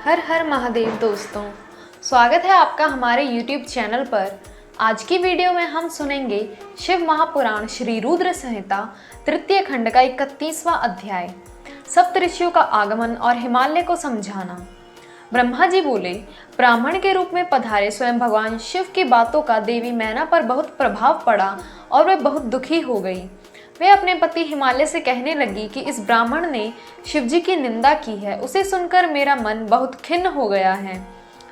हर हर महादेव दोस्तों, स्वागत है आपका हमारे YouTube चैनल पर। आज की वीडियो में हम सुनेंगे शिव महापुराण श्री रुद्र संहिता तृतीय खंड का 31वां अध्याय, सप्तऋषियों का आगमन और हिमालय को समझाना। ब्रह्मा जी बोले, ब्राह्मण के रूप में पधारे स्वयं भगवान शिव की बातों का देवी मैना पर बहुत प्रभाव पड़ा और वह बहुत दुखी हो गई। वे अपने पति हिमालय से कहने लगी कि इस ब्राह्मण ने शिवजी की निंदा की है, उसे सुनकर मेरा मन बहुत खिन्न हो गया है।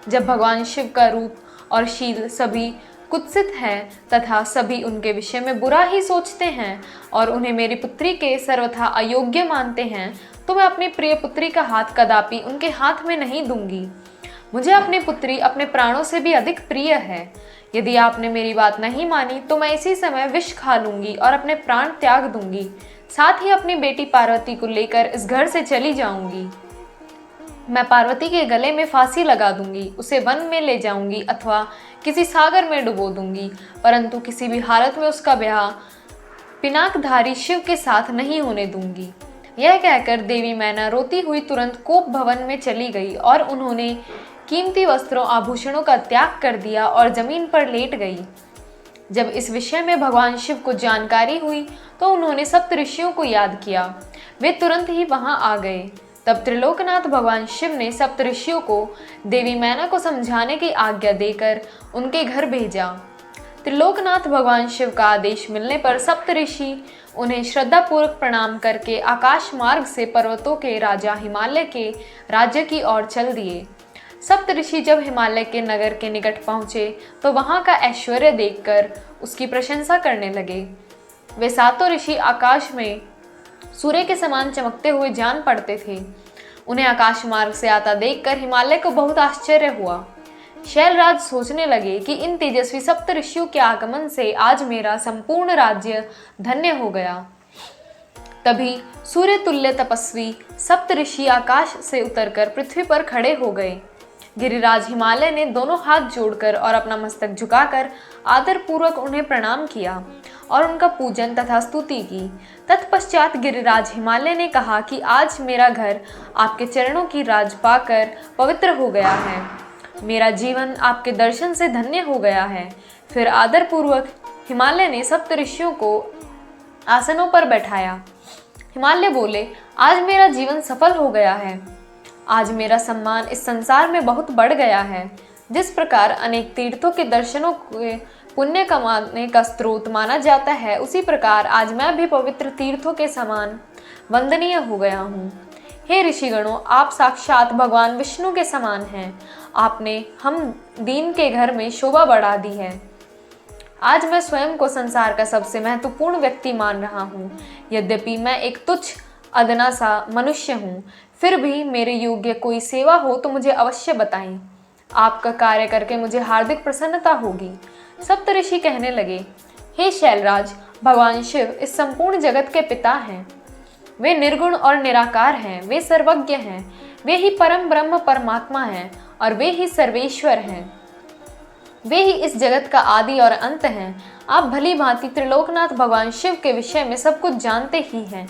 जब भगवान शिव का रूप और शील सभी कुत्सित है तथा सभी उनके विषय में बुरा ही सोचते हैं और उन्हें मेरी पुत्री के सर्वथा अयोग्य मानते हैं, तो मैं अपनी प्रिय पुत्री का हाथ कदापि उनके हाथ में नहीं दूंगी। मुझे अपनी पुत्री अपने प्राणों से भी अधिक प्रिय है। यदि आपने मेरी बात नहीं मानी तो मैं इसी समय विष खा लूंगी और अपने प्राण त्याग दूंगी। साथ ही अपनी बेटी पार्वती को लेकर इस घर से चली जाऊंगी। मैं पार्वती के गले में फांसी लगा दूंगी, उसे वन में ले जाऊंगी अथवा किसी सागर में डुबो दूंगी, परंतु किसी भी हालत में उसका ब्याह पिनाकधारी शिव के साथ नहीं होने दूंगी। यह कहकर देवी मैना रोती हुई तुरंत कोप भवन में चली गई और उन्होंने कीमती वस्त्रों आभूषणों का त्याग कर दिया और जमीन पर लेट गई। जब इस विषय में भगवान शिव को जानकारी हुई तो उन्होंने सप्तऋषियों को याद किया। वे तुरंत ही वहां आ गए। तब त्रिलोकनाथ भगवान शिव ने सप्तऋषियों को देवी मैना को समझाने की आज्ञा देकर उनके घर भेजा। त्रिलोकनाथ भगवान शिव का आदेश मिलने पर सप्तऋषि उन्हें श्रद्धापूर्वक प्रणाम करके आकाश मार्ग से पर्वतों के राजा हिमालय के राज्य की ओर चल दिए। सप्तऋषि जब हिमालय के नगर के निकट पहुंचे तो वहां का ऐश्वर्य देखकर उसकी प्रशंसा करने लगे। वे सातों ऋषि आकाश में सूर्य के समान चमकते हुए जान पड़ते थे। उन्हें आकाश मार्ग से आता देखकर हिमालय को बहुत आश्चर्य हुआ। शैलराज सोचने लगे कि इन तेजस्वी सप्तऋषियों के आगमन से आज मेरा संपूर्ण राज्य धन्य हो गया। तभी सूर्य तुल्य तपस्वी सप्तऋषि आकाश से उतरकर पृथ्वी पर खड़े हो गए। गिरिराज हिमालय ने दोनों हाथ जोड़कर और अपना मस्तक झुकाकर आदर पूर्वक उन्हें प्रणाम किया और उनका पूजन तथा स्तुति की। तत्पश्चात गिरिराज हिमालय ने कहा कि आज मेरा घर आपके चरणों की राज पाकर पवित्र हो गया है। मेरा जीवन आपके दर्शन से धन्य हो गया है। फिर आदर पूर्वक हिमालय ने सप्तऋषियों को आसनों पर बैठाया। हिमालय बोले, आज मेरा जीवन सफल हो गया है। आज मेरा सम्मान इस संसार में बहुत बढ़ गया है। जिस प्रकार अनेक तीर्थों के दर्शनों के पुण्य कमाने का स्रोत माना जाता है, उसी प्रकार आज मैं भी पवित्र तीर्थों के समान वंदनीय हो गया हूँ। हे ऋषिगणों, आप साक्षात भगवान विष्णु के समान हैं। आपने हम दीन के घर में शोभा बढ़ा दी है। आज मैं स्वयं को संसार का सबसे महत्वपूर्ण व्यक्ति मान रहा हूँ। यद्यपि मैं एक तुच्छ अदना सा मनुष्य हूँ, फिर भी मेरे योग्य कोई सेवा हो तो मुझे अवश्य बताएं। आपका कार्य करके मुझे हार्दिक प्रसन्नता होगी। सप्तऋषि कहने लगे, हे शैलराज, भगवान शिव इस संपूर्ण जगत के पिता हैं। वे निर्गुण और निराकार हैं। वे सर्वज्ञ हैं। वे ही परम ब्रह्म परमात्मा हैं और वे ही सर्वेश्वर हैं। वे ही इस जगत का आदि और अंत हैं। आप भली भांति त्रिलोकनाथ भगवान शिव के विषय में सब कुछ जानते ही हैं।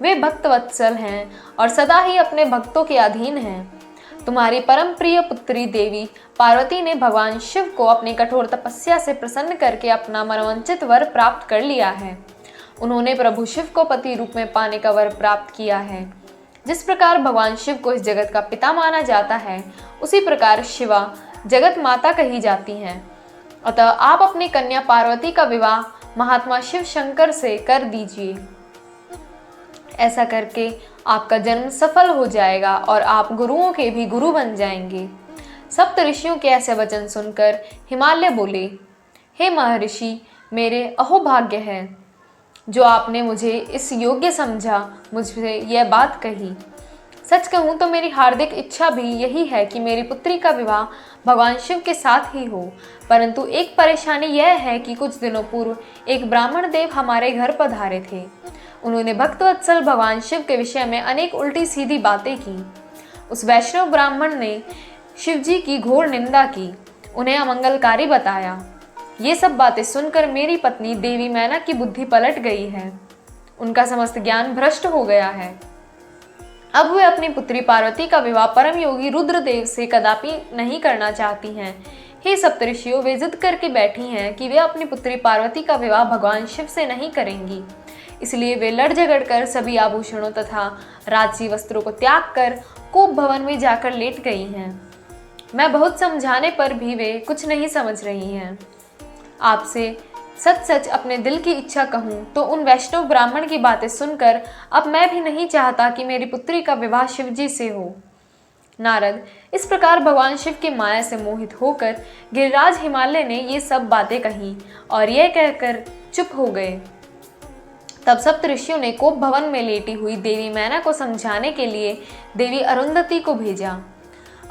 वे भक्तवत्सल हैं और सदा ही अपने भक्तों के अधीन हैं। तुम्हारी परम प्रिय पुत्री देवी पार्वती ने भगवान शिव को अपनी कठोर तपस्या से प्रसन्न करके अपना मनोवांछित वर प्राप्त कर लिया है। उन्होंने प्रभु शिव को पति रूप में पाने का वर प्राप्त किया है। जिस प्रकार भगवान शिव को इस जगत का पिता माना जाता है, उसी प्रकार शिवा जगत माता कही जाती हैं। अतः आप अपनी कन्या पार्वती का विवाह महात्मा शिव शंकर से कर दीजिए। ऐसा करके आपका जन्म सफल हो जाएगा और आप गुरुओं के भी गुरु बन जाएंगे। सप्तऋषियों के ऐसे वचन सुनकर हिमालय बोले, हे महर्षि, मेरे अहोभाग्य है जो आपने मुझे इस योग्य समझा, मुझसे यह बात कही। सच कहूँ तो मेरी हार्दिक इच्छा भी यही है कि मेरी पुत्री का विवाह भगवान शिव के साथ ही हो, परंतु एक परेशानी यह है कि कुछ दिनों पूर्व एक ब्राह्मण देव हमारे घर पधारे थे। उन्होंने भक्तवत्सल भगवान शिव के विषय में अनेक उल्टी सीधी बातें की। उस वैष्णव ब्राह्मण ने शिवजी की घोर निंदा की, उन्हें अमंगलकारी बताया। ये सब बातें सुनकर मेरी पत्नी देवी मैना की बुद्धि पलट गई है। उनका समस्त ज्ञान भ्रष्ट हो गया है। अब वे अपनी पुत्री पार्वती का विवाह परम योगी रुद्रदेव से कदापि नहीं करना चाहती हैं। हे सप्तऋषियों, वे जिद करके बैठी हैं कि वे अपनी पुत्री पार्वती का विवाह भगवान शिव से नहीं करेंगी। इसलिए वे लड़ झगड़ कर सभी आभूषणों तथा राजसी वस्त्रों को त्याग कर कोप भवन में जाकर लेट गई हैं। मैं बहुत समझाने पर भी वे कुछ नहीं समझ रही हैं। आपसे सच सच अपने दिल की इच्छा कहूँ तो उन वैष्णव ब्राह्मण की बातें सुनकर अब मैं भी नहीं चाहता कि मेरी पुत्री का विवाह शिवजी से हो। नारद, इस प्रकार भगवान शिव की माया से मोहित होकर गिरिराज हिमालय ने ये सब बातें कही और यह कहकर चुप हो गए। तब सप्त ऋषियों ने कोप भवन में लेटी हुई देवी मैना को समझाने के लिए देवी अरुंधति को भेजा।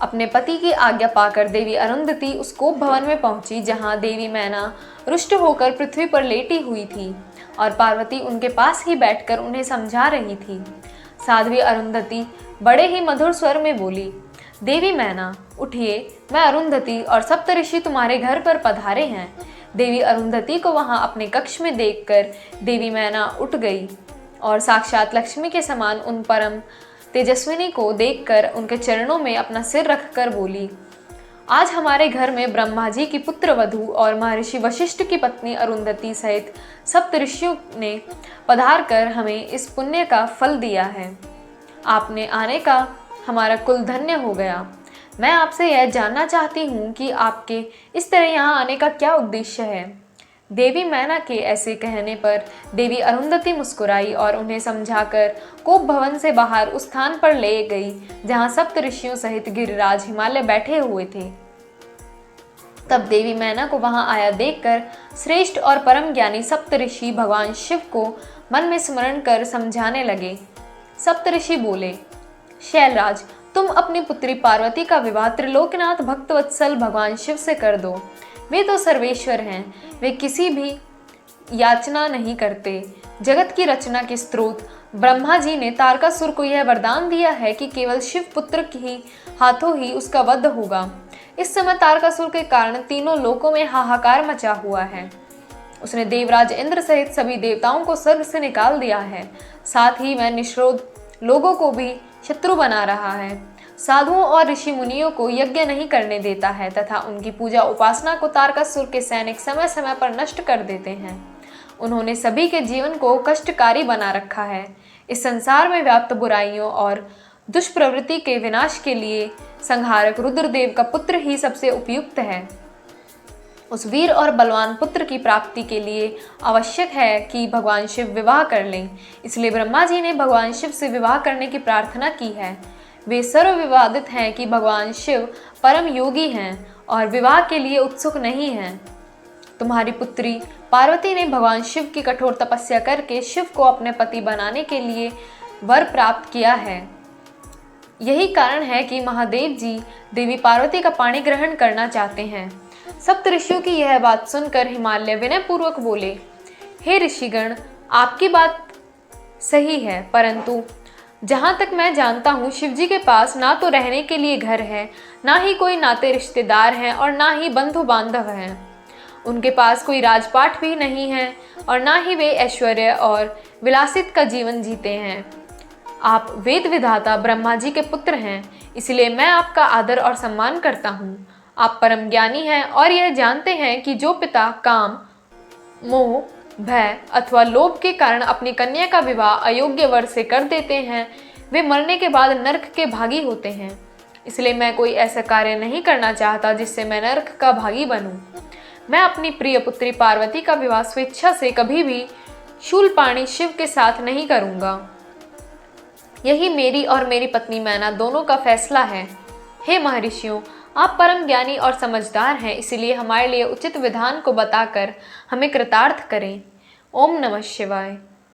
अपने पति की आज्ञा पाकर देवी अरुंधति उस कोप भवन में पहुंची, जहां देवी मैना रुष्ट होकर पृथ्वी पर लेटी हुई थी और पार्वती उनके पास ही बैठकर उन्हें समझा रही थी। साध्वी अरुंधति बड़े ही मधुर स्वर में बोली, देवी मैना उठिए, मैं अरुंधति और सप्तऋषि तुम्हारे घर पर पधारे हैं। देवी अरुंधति को वहां अपने कक्ष में देखकर देवी मैना उठ गई और साक्षात लक्ष्मी के समान उन परम तेजस्विनी को देखकर उनके चरणों में अपना सिर रखकर बोली, आज हमारे घर में ब्रह्मा जी की पुत्र वधू और महर्षि वशिष्ठ की पत्नी अरुंधति सहित सप्त ऋषियों ने पधार कर हमें इस पुण्य का फल दिया है। आपने आने का हमारा कुल धन्य हो गया। मैं आपसे यह जानना चाहती हूँ कि आपके इस तरह यहाँ आने का क्या उद्देश्य है। देवी मैना के ऐसे कहने पर देवी अरुंधति मुस्कुराई और उन्हें समझाकर कोप भवन से बाहर उस स्थान पर ले गई जहाँ सप्त ऋषियों सहित गिरिराज हिमालय बैठे हुए थे। तब देवी मैना को वहां आया देखकर श्रेष्ठ और परम ज्ञानी सप्त ऋषि भगवान शिव को मन में स्मरण कर समझाने लगे। सप्त ऋषि बोले, शैलराज, तुम अपनी पुत्री पार्वती का विवाह त्रिलोकनाथ भक्तवत्सल भगवान शिव से कर दो। वे तो सर्वेश्वर हैं, वे किसी भी याचना नहीं करते। जगत की रचना के स्रोत ब्रह्मा जी ने तारकासुर को यह वरदान दिया है कि केवल शिव पुत्र की हाथों ही उसका वध होगा। इस समय तारकासुर के कारण तीनों लोकों में हाहाकार मचा हुआ है। उसने देवराज इंद्र सहित सभी देवताओं को स्वर्ग से निकाल दिया है। साथ ही वह निष्क्रोध लोगों को भी शत्रु बना रहा है। साधुओं और ऋषि मुनियों को यज्ञ नहीं करने देता है तथा उनकी पूजा उपासना को तारकासुर के सैनिक समय समय पर नष्ट कर देते हैं। उन्होंने सभी के जीवन को कष्टकारी बना रखा है। इस संसार में व्याप्त बुराइयों और दुष्प्रवृत्ति के विनाश के लिए संहारक रुद्रदेव का पुत्र ही सबसे उपयुक्त है। उस वीर और बलवान पुत्र की प्राप्ति के लिए आवश्यक है कि भगवान शिव विवाह कर लें। इसलिए ब्रह्मा जी ने भगवान शिव से विवाह करने की प्रार्थना की है। वे सर्वविवादित हैं कि भगवान शिव परम योगी हैं और विवाह के लिए उत्सुक नहीं हैं। तुम्हारी पुत्री पार्वती ने भगवान शिव की कठोर तपस्या करके शिव को अपने पति बनाने के लिए वर प्राप्त किया है। यही कारण है कि महादेव जी देवी पार्वती का पाणी ग्रहण करना चाहते हैं। सप्त ऋषियों की यह बात सुनकर हिमालय विनय पूर्वक बोले, हे ऋषिगण, आपकी बात सही है, परंतु जहाँ तक मैं जानता हूँ शिवजी के पास ना तो रहने के लिए घर है, ना ही कोई नाते रिश्तेदार हैं और ना ही बंधु बांधव हैं। उनके पास कोई राजपाट भी नहीं है और ना ही वे ऐश्वर्य और विलासित का जीवन जीते हैं। आप वेद विधाता ब्रह्मा जी के पुत्र हैं, इसलिए मैं आपका आदर और सम्मान करता हूँ। आप परम ज्ञानी हैं और यह जानते हैं कि जो पिता काम, मोह, भय अथवा लोभ के कारण अपनी कन्या का विवाह अयोग्य वर से कर देते हैं, वे मरने के बाद नरक के भागी होते हैं। इसलिए मैं कोई ऐसा कार्य नहीं करना चाहता जिससे मैं नरक का भागी बनूं। मैं अपनी प्रिय पुत्री पार्वती का विवाह स्वेच्छा से कभी भी शूलपाणी शिव के साथ नहीं करूंगा। यही मेरी और मेरी पत्नी मैना दोनों का फैसला है। हे महर्षियों, आप परम ज्ञानी और समझदार हैं, इसलिए हमारे लिए उचित विधान को बताकर हमें कृतार्थ करें। ओम नमः शिवाय।